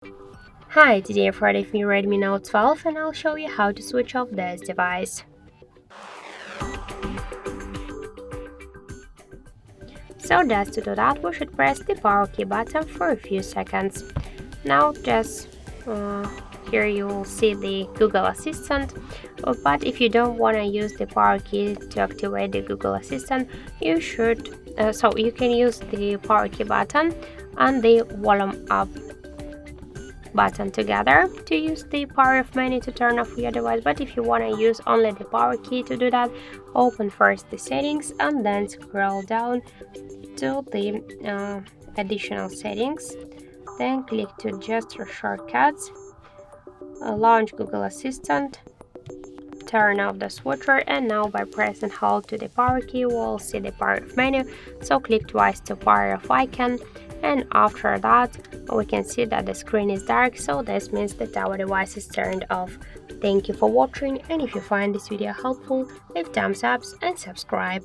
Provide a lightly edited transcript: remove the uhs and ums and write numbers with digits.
Hi, today for the Redmi Note 12 and I'll show you how to switch off this device. So just to do that, we should press the power key button for a few seconds. Now just here you will see the Google Assistant, but if you don't want to use the power key to activate the Google Assistant, you can use the power key button and the volume up button together to use the power off menu to turn off your device. But if you want to use only the power key to do that, open first the settings and then scroll down to the additional settings, then click to gesture shortcuts, launch Google Assistant, turn off the switcher, and now by pressing hold to the power key we'll see the power off menu, so click twice to power off icon, and after that we can see that the screen is dark, so this means that our device is turned off. Thank you for watching, and if you find this video helpful, leave thumbs up and subscribe.